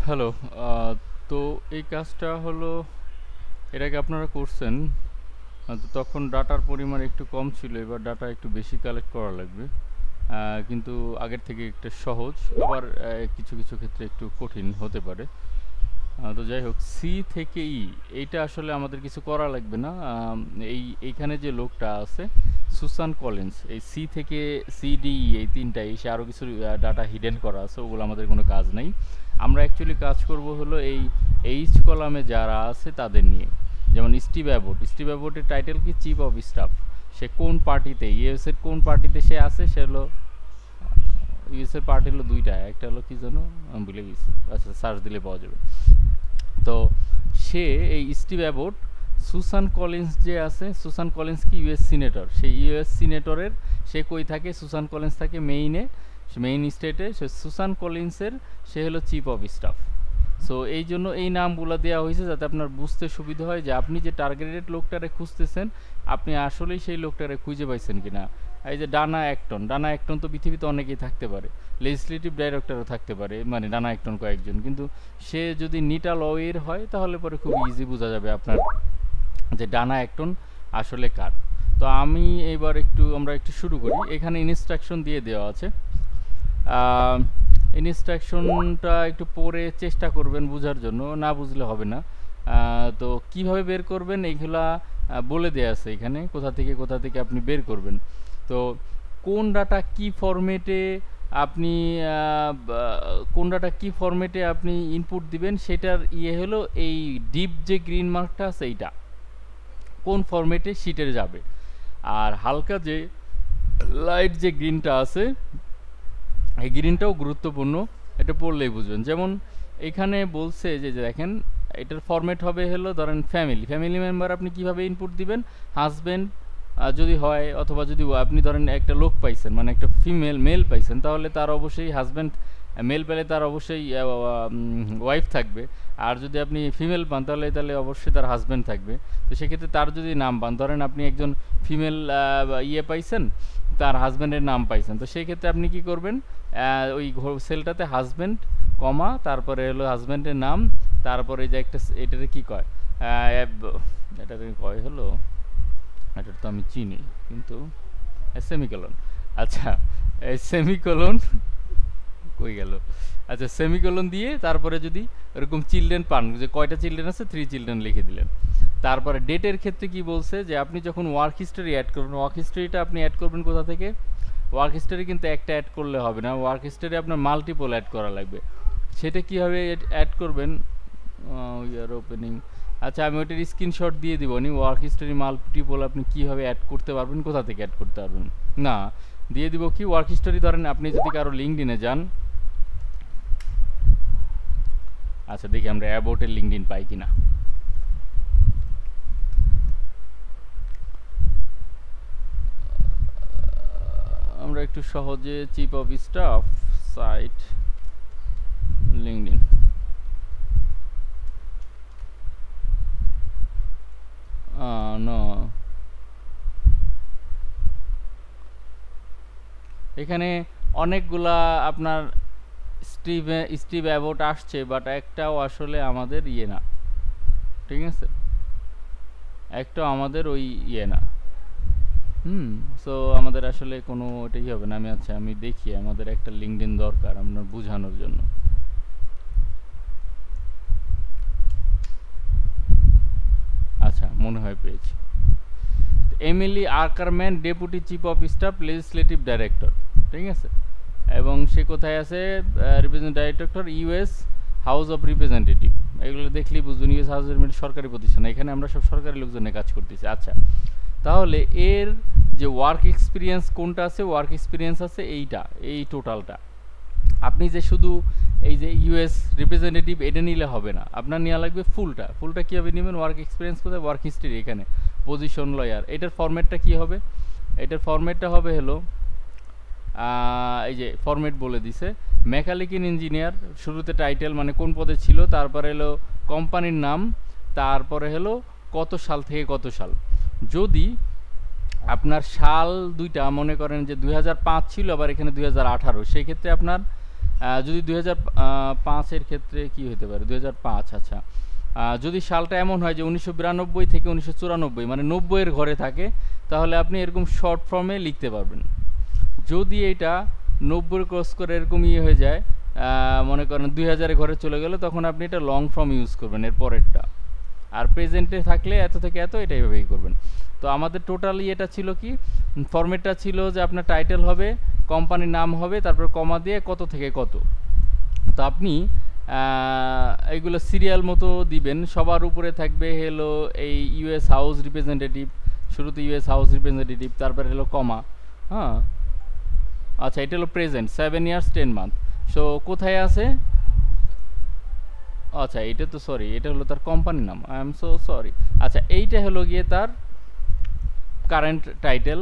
Hello. তো এই কাজটা হলো এর আগে আপনারা করছেন। তো তখন ডাটার পরিমাণ একটু কম ছিল, এবার ডাটা একটু বেশি কালেক্ট করা লাগবে। কিন্তু আগের থেকে একটু সহজ, আবার কিছু কিছু ক্ষেত্রে একটু কঠিন হতে পারে। তো যাই হোক, সি থেকে ই এইটা আসলে আমাদের কিছু করা লাগবে না। এইখানে যে লোকটা আছে সুসান কলিন্স, এই সি থেকে সিডি এই তিনটাই, সে আরও কিছু ডাটা হিডেন করা আছে, ওগুলো আমাদের কোনো কাজ নেই। আমরা অ্যাকচুয়ালি কাজ করব হলো এই এইচ কলামে যারা আছে তাদের নিয়ে। যেমন স্টিভ অ্যাবোটের টাইটেল কি? Chief of staff. সে কোন পার্টিতে, ইউএস এর কোন পার্টিতে সে আছে? সে হলো ইউএস এর পার্টি হলো দুইটা, একটা হলো কি যেন আমি ভুলে গেছি, আচ্ছা সার্চ দিলে পাওয়া যাবে। তো সে এই স্টিভ অ্যাবোট, সুসান কলিন্স যে আছে, সুসান কলিন্স কি ইউএস সিনেটর, সেই ইউএস সিনেটরের সে কই থাকে? সুসান কলিন্স থাকে মেইন স্টেটে। সে সুসান কলিন্সের সে হলো চিফ অফ স্টাফ। সো এই জন্য এই নামগুলো দেওয়া হয়েছে যাতে আপনার বুঝতে সুবিধা হয় যে আপনি যে টার্গেটেড লোকটারে খুঁজতেছেন আপনি আসলেই সেই লোকটারে খুঁজে পাইছেন কিনা। এই যে ডানা একটন তো পৃথিবীতে অনেকেই থাকতে পারে, লেজিসলেটিভ ডাইরেক্টরও থাকতে পারে, মানে ডানা একটন কয়েকজন, কিন্তু সে যদি নিটা লয়ের হয় তাহলে পরে খুব ইজি বোঝা যাবে আপনার যে ডানা একটন আসলে কার। তো আমরা একটু শুরু করি। এখানে ইনস্ট্রাকশন দিয়ে দেওয়া আছে। ইনস্ট্রাকশনটা একটু পড়ে চেষ্টা করবেন বোঝার জন্য, না বুঝলে হবে না। তো কিভাবে বের করবেন এইগুলা বলে দেওয়া আছে এখানে, কোথা থেকে আপনি বের করবেন। তো কোন ডাটা কি ফরম্যাটে আপনি কোন ডাটা কি ফরম্যাটে আপনি ইনপুট দিবেন সেটার হলো এই ডিপ যে গ্রিন মার্কটা আছে এইটা কোন ফরম্যাটে শিটের যাবে। আর হালকা যে লাইট যে গ্রিনটা আছে এই গ্রিনটাও গুরুত্বপূর্ণ, এটা পড়লেই বুঝবেন। যেমন এখানে বলছে যে দেখেন এটার ফরম্যাট হবে হলো ধরেন ফ্যামিলি মেম্বার আপনি কিভাবে ইনপুট দিবেন? হাজব্যান্ড যদি হয়, অথবা যদি আপনি ধরেন একটা লোক পাইছেন, মানে একটা মেল পাইছেন, তাহলে তার অবশ্যই হাজব্যান্ড, মেল পেলে তার অবশ্যই ওয়াইফ থাকবে। আর যদি আপনি ফিমেল পান তাহলে অবশ্যই তার হাজব্যান্ড থাকবে। তো সেক্ষেত্রে তার যদি নাম পান, ধরেন আপনি একজন ফিমেল পাইছেন, তার হাজব্যান্ডের নাম পাইছেন, তো সেই ক্ষেত্রে আপনি কি করবেন? ওই সেলটাতে হাজব্যান্ড কমা, তারপরে হলো হাজব্যান্ডের নাম, তারপরে যে একটা এটারে কি কয়, এটাকে কয় হলো, এটা তো আমি চিনি কিন্তু সেমিকোলন। আচ্ছা, এই সেমিকোলন কই গেল? আচ্ছা, সেমিকোলন দিয়ে তারপরে যদি এরকম চিলড্রেন পান, যে কয়টা চিলড্রেন আছে, 3 চিলড্রেন লিখে দিলেন। তারপরে ডেটের ক্ষেত্রে কি বলছে যে আপনি যখন ওয়ার্ক হিস্টরি অ্যাড করবেন, ওয়ার্ক হিস্টরিটা আপনি অ্যাড করবেন কোথা থেকে? ওয়ার্ক হিস্টরি কিন্তু একটা অ্যাড করলে হবে না, ওয়ার্ক হিস্টরি আপনার মাল্টিপল অ্যাড করা লাগবে। সেটা কীভাবে অ্যাড করবেন? We are opening. আচ্ছা, আমি ওইটার স্ক্রিনশট দিয়ে দিব নি। ওয়ার্ক হিস্টরি মাল্টিপল আপনি কীভাবে অ্যাড করতে পারবেন, কোথা থেকে অ্যাড করতে পারবেন? না, দিয়ে দিব কি, ওয়ার্ক হিস্টরি ধরেন আপনি যদি কারো লিঙ্কডিনে যান, আচ্ছা দেখি আমরা অ্যাবাউটের লিঙ্কডিন পাই কিনা। আমরা একটু সহজে chief of staff site LinkedIn, এখানে অনেকগুলা আপনার স্টিভ অ্যাবোট আসছে, বাট একটাও আসলে আমাদের না, ঠিক আছে, একটাও আমাদের ওই না। সো আমাদের আসলে কোনো ওটাই হবে না। আমি দেখি, আমাদের একটা লিঙ্কডিন দরকার আপনার বোঝানোর জন্য। আচ্ছা, মনে হয় পেয়েছি। Emily Ackermann, deputy chief of staff, legislative director, ঠিক আছে। এবং সে কোথায় আছে? Representative director, US house of representative. এগুলো দেখলেই বুঝবেন ইউএস হাউস অফ রিপ্রেজেন্টেটিভ সরকারি প্রতিষ্ঠান, এখানে আমরা সব সরকারি লোকজনের কাজ করতেছি। আচ্ছা, তাহলে এর যে ওয়ার্ক এক্সপিরিয়েন্স কোনটা আছে? ওয়ার্ক এক্সপিরিয়েন্স আছে এইটা, এই টোটালটা। আপনি যে শুধু এই যে ইউএস রিপ্রেজেন্টেটিভ এটা নিলে হবে না, আপনার নেওয়া লাগবে ফুলটা কীভাবে নেবেন? ওয়ার্ক এক্সপিরিয়েন্স কোথায়? ওয়ার্ক হিস্ট্রি এখানে, পজিশন লয়ার। এটার ফরম্যাটটা কী হবে? এটার ফরম্যাটটা হবে হলো এই যে ফরম্যাট বলে দিছে, মেকানিক্যাল ইঞ্জিনিয়ার, শুরুতে টাইটেল মানে কোন পদে ছিল, তারপরে হলো কোম্পানির নাম, তারপরে হলো কত সাল থেকে কত সাল। যদি আপনার সাল দুইটা মনে করেন যে 2005 ছিল, আবার এখানে 2018, সেই ক্ষেত্রে আপনার যদি 2005-এর ক্ষেত্রে কি হতে পারে, 2005, আচ্ছা। যদি সালটা এমন হয় যে 1992 থেকে 1994 মানে 90-এর ঘরে থাকে, তাহলে আপনি এরকম শর্ট ফর্মে লিখতে পারবেন। যদি এটা 90 ক্রস করে এরকম ইয়ে হয়ে যায়, মনে করেন 2000-এর ঘরে চলে গেল, তখন আপনি এটা লং ফর্ম ইউজ করবেন এর পরেরটা। আর প্রেজেন্টে থাকলে এত থেকে এত, এটা এইভাবেই করবেন। তো আমাদের টোটালি এটা ছিল কি, ফরম্যাটটা ছিল যে আপনার টাইটেল হবে, কোম্পানির নাম হবে, তারপর কমা দিয়ে কত থেকে কত। তো আপনি এইগুলো সিরিয়াল মতো দিবেন। সবার উপরে থাকবে হলো এই ইউএস হাউস রিপ্রেজেন্টেটিভ, শুরুতে ইউএস হাউস রিপ্রেজেন্টেটিভ, তারপরে হলো কমা। হ্যাঁ, আচ্ছা, এটা হলো প্রেজেন্ট 7 ইয়ার্স 10 মান্থ। সো কোথায় আছে, আচ্ছা এটা তো সরি, এটা হলো তার কোম্পানির নাম, আই এম সো সরি। আচ্ছা, এইটা হলো গিয়ে তার কারেন্ট টাইটেল।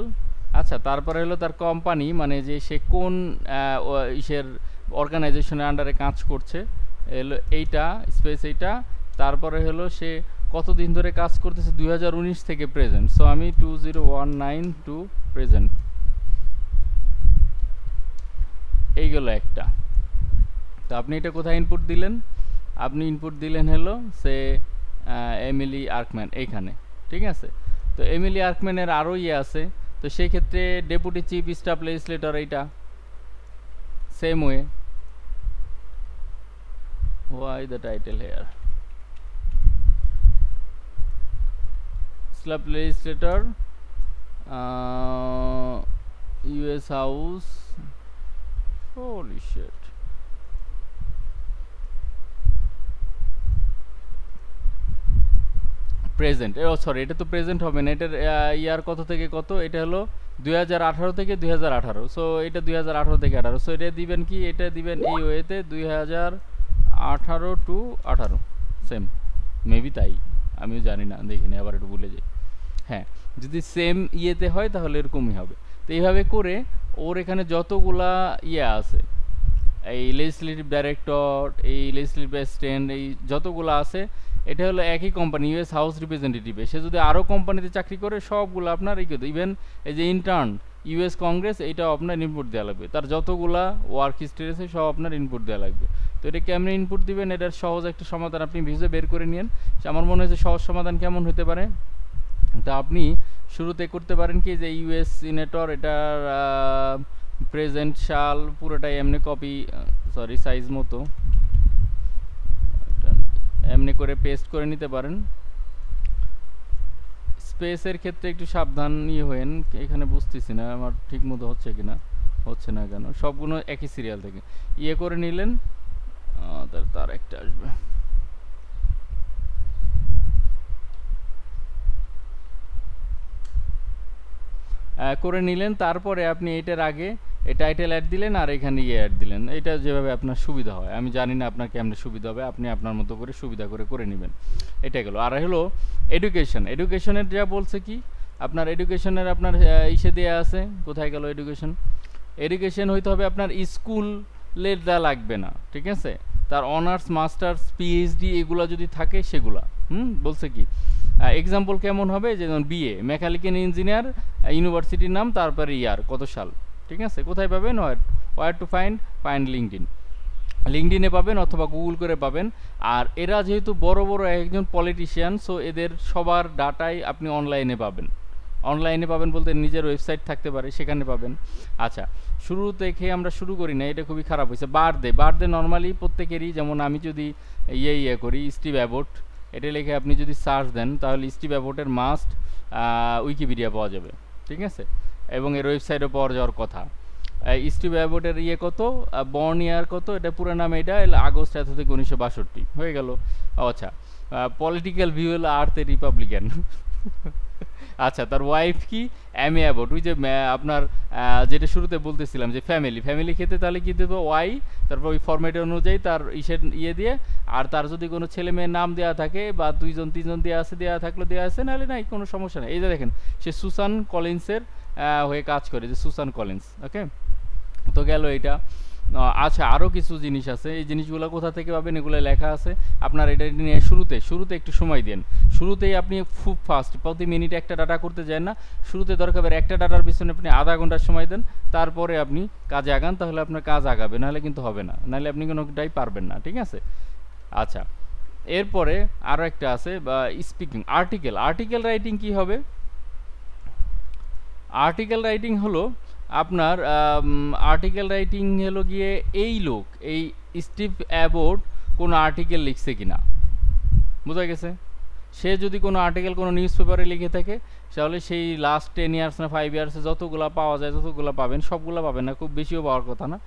আচ্ছা, তারপরে হলো তার কোম্পানি, মানে যে সে কোন ইসের অর্গানাইজেশনের আন্ডারে কাজ করছে, হলো এইটা স্পেস এইটা। তারপরে হলো সে কতদিন ধরে কাজ করতেছে, 2019 থেকে প্রেজেন্ট। সো আমি 2019 টু প্রেজেন্ট, এইগুলো একটা। তো আপনি এটা কোথায় ইনপুট দিলেন, আপনি ইনপুট দিলেন হলো সে এমিলি আর্কম্যান এইখানে, ঠিক আছে। তো এমিলি আর্কম্যানের আরও ইয়ে আছে, তো সেই ক্ষেত্রে ডেপুটি চিফ স্টাফ লেজিসলেটর, এইটা same way. Why the title here, staff legislator, US house, holy shit, present. Oh sorry, এটা তো প্রেজেন্ট হবে না, এটার ইয়ার কত থেকে কত, এটা হলো 2018 থেকে 2018। সো এটা 2018 থেকে 18, সো এটা দিবেন কি, এটা দিবেন এই ওয়েতে 2018 টু 18, সেম মেবি, তাই আমিও জানি না, দেখিনি, আবার একটু ভুলে যাই। হ্যাঁ, যদি সেম ইয়েতে হয় তাহলে এরকমই হবে। তো এইভাবে করে ওর এখানে যতগুলা ইয়ে আছে, এই লেজিসলেটিভ ডাইরেক্টর, এই লেজিসলেটিভ অ্যাসিস্ট্যান্ট, এই যতগুলো আছে, এটা হলো একই কোম্পানি, ইউএস হাউস রিপ্রেজেন্টেটিভে। সে যদি আরও কোম্পানিতে চাকরি করে, সবগুলো আপনার এই করতে, ইভেন এই যে ইন্টার্ন ইউএস কংগ্রেস, এইটাও আপনার ইনপুট দেওয়া লাগবে। তার যতগুলা ওয়ার্ক হিস্ট্রি আছে সব আপনার ইনপুট দেওয়া লাগবে। তো এটা কেমন ইনপুট দিবেন, এটার সহজ একটা সমাধান আপনি ভিজে বের করে নিন। আমার মনে হয়েছে সহজ সমাধান কেমন হতে পারে, তা আপনি শুরুতে করতে পারেন কি, যে ইউএস সিনেটর, এটার প্রেজেন্ট সাল পুরোটাই এমনি কপি, সরি সাইজ মতো এমনি করে পেস্ট করে নিতে পারেন। স্পেসের ক্ষেত্রে একটু সাবধান ইয়ে হয়েন, এখানে বুঝতেছি না আমার ঠিক মতো হচ্ছে কিনা, হচ্ছে না কেন, সবগুলো একই সিরিয়াল থেকে ইয়ে করে নিলেন, তার একটা আসবে, করে নিলেন। তারপরে আপনি এটার আগে এই টাইটেল অ্যাড দিলেন, আর এখানে ইয়ে অ্যাড দিলেন, এটা যেভাবে আপনার সুবিধা হয়। আমি জানি না আপনার কেমন সুবিধা হবে, আপনি আপনার মতো করে সুবিধা করে করে নেবেন, এটা গেলো। আর হলো এডুকেশন, এডুকেশনের যা বলছে কি, আপনার এডুকেশনের আপনার ইসে দেওয়া আছে, কোথায় গেল এডুকেশন, এডুকেশন হইতে হবে আপনার স্কুলের যা লাগবে না, ঠিক আছে। তার অনার্স, মাস্টার্স, পিএইচডি এগুলো যদি থাকে সেগুলা, বলছে কি এক্সাম্পল কেমন হবে, যেমন বিএ মেকানিক্যাল ইঞ্জিনিয়ার, ইউনিভার্সিটির নাম, তারপরে ইয়ার কত সাল, ঠিক আছে। কোথায় পাবেন, ওয়ার টু ফাইন্ড লিঙ্কডইন, লিঙ্কডইনে পাবেন অথবা গুগল করে পাবেন। আর এরা যেহেতু বড় বড় একজন পলিটিশিয়ান, সো এদের সবার ডাটাই আপনি অনলাইনে পাবেন। অনলাইনে পাবেন বলতে নিজের ওয়েবসাইট থাকতে পারে, সেখানে পাবেন। আচ্ছা, শুরু থেকে আমরা শুরু করি না, এটা খুবই খারাপ হয়েছে। বার্থডে নর্মালি প্রত্যেকেরই, যেমন আমি যদি ইয়ে করি স্টিভ অ্যাবট, এটা লিখে আপনি যদি সার্চ দেন, তাহলে স্টিভ অ্যাবটের মাস্ট উইকিপিডিয়া পাওয়া যাবে, ঠিক আছে, এবং এর ওয়েবসাইটও পাওয়া যাওয়ার কথা। স্টিভ অ্যাবটের ইয়ে কত, বর্ন ইয়ার কত, এটা পুরো নাম, এটা আগস্ট 1 থেকে 1962 হয়ে গেল। আচ্ছা, পলিটিক্যাল ভিউ হলো আর্থ এ রিপাবলিকান। আচ্ছা, তার ওয়াইফ কি, এমি অ্যাবট, ওই যে আপনার যেটা শুরুতে বলতেছিলাম যে ফ্যামিলি ক্ষেত্রে তাহলে কি দেবো, ওয়াই, তারপর ওই ফরম্যাট অনুযায়ী তার ইসের ইয়ে দিয়ে, আর তার যদি কোনো ছেলে মেয়ের নাম দেওয়া থাকে বা 2জন 3জন দেওয়া থাকলে দেওয়া আছে, নাহলে নাই, কোনো সমস্যা নেই। এই যে দেখেন, সে সুসান কলিন্সের হয়ে কাজ করে, যে সুসান কলিন্স, ওকে। তো গেল এটা। আচ্ছা, আরও কিছু জিনিস আছে। এই জিনিসগুলো কোথা থেকে পাবেন এগুলো লেখা আছে। আপনার এটা নিয়ে শুরুতে একটু সময় দেন। শুরুতেই আপনি খুব ফাস্ট প্রতি মিনিটে একটা ডাটা করতে যান না। শুরুতে দরকার হবে একটা ডাটার পিছনে আপনি আধা ঘন্টার সময় দেন, তারপরে আপনি কাজে আগান, তাহলে আপনার কাজ আগাবে, নাহলে কিন্তু হবে না, নাহলে আপনি কোনোটাই পারবেন না, ঠিক আছে? আচ্ছা, এরপরে আরও একটা আছে বা স্পিকিং আর্টিকেল রাইটিং কি হবে? আর্টিকেল রাইটিং হলো আপনার আর্টিকেল রাইটিং হলো গিয়ে এই স্টিভ অ্যাবোট কোনো আর্টিকেল লিখছে কিনা, বোঝা গেছে? সে যদি কোনো আর্টিকেল কোনো নিউজ পেপারে লিখে থাকে, তাহলে সেই লাস্ট 10 ইয়ার্স না 5 ইয়ার্সে যতগুলো পাওয়া যায় ততগুলো পাবেন, সবগুলো পাবেন না, খুব বেশিও পাওয়ার কথা না,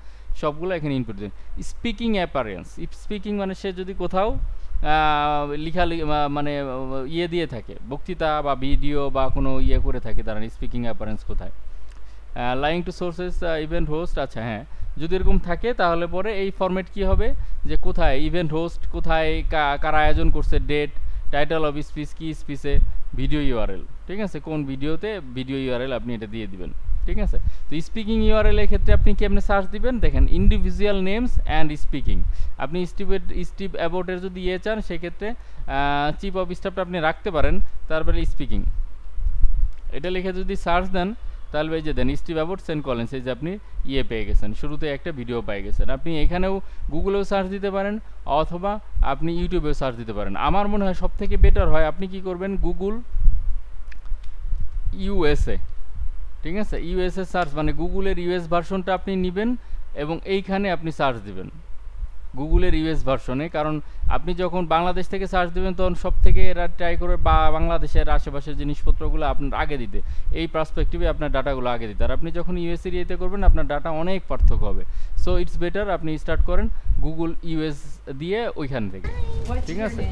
সবগুলো এখানে ইনপুট দেন। স্পিকিং অ্যাপারেন্স, স্পিকিং মানে সে যদি কোথাও মানে ইয়ে দিয়ে থাকে, বক্তৃতা বা ভিডিও বা কোনো ইয়ে করে থাকে, তারা স্পিকিং অ্যাপারেন্স কোথায়? Lying two sources event host, আচ্ছা হ্যাঁ, যদি এরকম থাকে তাহলে পরে এই ফরম্যাট কি হবে, যে কোথায় ইভেন্ট হোস্ট, কোথায় কারা আয়োজন করছে, ডেট, টাইটেল অফ স্পিচ, কি স্পিচে, ভিডিও ইউআরএল, ঠিক আছে? কোন ভিডিওতে ভিডিও ইউআরএল আপনি এটা দিয়ে দিবেন, ঠিক আছে? তো স্পিকিং ইউআরএল এর ক্ষেত্রে আপনি কেমনে সার্চ দিবেন দেখেন, ইন্ডিভিজুয়াল নেমস অ্যান্ড স্পিকিং। আপনি স্টিভ অ্যাবোটের যদি ইয়ে চান, সেক্ষেত্রে চিফ অফ স্টাফটা আপনি রাখতে পারেন, তারপরে স্পিকিং এটা লিখে যদি সার্চ দেন, তাহলে এই যে দেন স্টিভ অ্যাবোট সেন্ট কলিন্স, এই যে আপনি ইয়ে পেয়ে গেছেন, শুরুতে একটা ভিডিও পেয়ে গেছেন। আপনি এখানেও গুগলেও সার্চ দিতে পারেন, অথবা আপনি ইউটিউবেও সার্চ দিতে পারেন। আমার মনে হয় সবথেকে বেটার হয় আপনি কি করবেন, গুগল ইউএসএ, ঠিক আছে? ইউএসএ সার্চ মানে গুগলের ইউএস ভার্সনটা আপনি নেবেন এবং এইখানে আপনি সার্চ দিবেন গুগলের ইউএস ভার্সনে। কারণ আপনি যখন বাংলাদেশ থেকে সার্চ দেবেন, তখন সব থেকে এরা ট্রাই করে বাংলাদেশের আশেপাশের জিনিসপত্রগুলো আপনার আগে দিতে, এই পার্সপেক্টিভে আপনার ডাটাগুলো আগে দিতে। আর আপনি যখন ইউএস এরিয়াতে করবেন, আপনার ডাটা অনেক পার্থক্য হবে। সো ইটস বেটার আপনি স্টার্ট করেন গুগল ইউএস দিয়ে ওইখান থেকে, ঠিক আছে?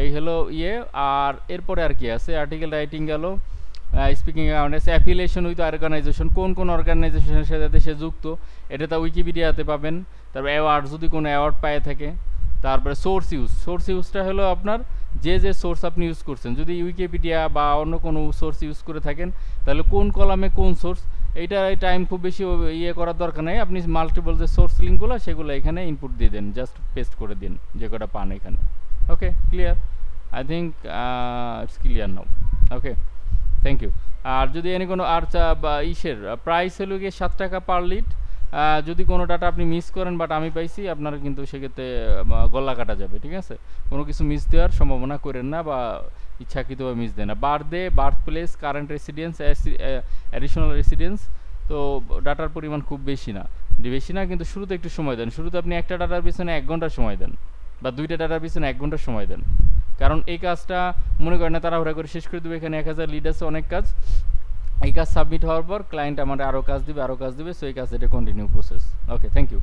এই হলো ইয়ে। আর এরপরে আর কি আছে, আর্টিকেল রাইটিং গেল, speaking awareness, affiliation with organization, কোন কোন অর্গানাইজেশনের সাথে সে যুক্ত, এটা তো উইকিপিডিয়াতে পাবেন। তারপর অ্যাওয়ার্ড, যদি কোনো অ্যাওয়ার্ড পায়ে থাকে। তারপরে সোর্স ইউজটা হলো আপনার যে সোর্স আপনি ইউজ করছেন, যদি উইকিপিডিয়া বা অন্য কোনো সোর্স ইউজ করে থাকেন, তাহলে কোন কলামে কোন সোর্স, এইটা টাইম খুব বেশি ইয়ে করার দরকার নেই। আপনি মাল্টিপল যে সোর্স লিঙ্কগুলো সেগুলো এখানে ইনপুট দিয়ে দেন, জাস্ট পেস্ট করে দিন যে কটা পান এখানে। Okay, clear? I think it's clear now. Okay, thank you. আর যদি এনে কোনো আর প্রাইস হলো গিয়ে 7 টাকা পার লিড। যদি কোনো ডাটা আপনি মিস করেন, বাট আমি পাইছি, আপনার কিন্তু সেক্ষেত্রে গলা কাটা যাবে, ঠিক আছে? কোনো কিছু মিস দেওয়ার সম্ভাবনা করেন না, বা ইচ্ছাকৃতভাবে মিস দেন না। Birth place, current residence, additional residence, তো ডাটার পরিমাণ খুব বেশি না, কিন্তু শুরুতে একটু সময় দেন। শুরুতে আপনি একটা ডাটার পিছনে 1 ঘন্টা সময় দেন, বা 2টা ডাটার পিছনে 1 ঘন্টা সময় দেন। কারণ এই কাজটা মনে করেন না তাড়াহুড়া করে শেষ করে দেবে। এখানে 1000 লিড আছে, অনেক কাজ। এই কাজ সাবমিট হওয়ার পর ক্লায়েন্ট আমার আরও কাজ দিবে। সো এই কাজ, এটা continue process. Okay, thank you.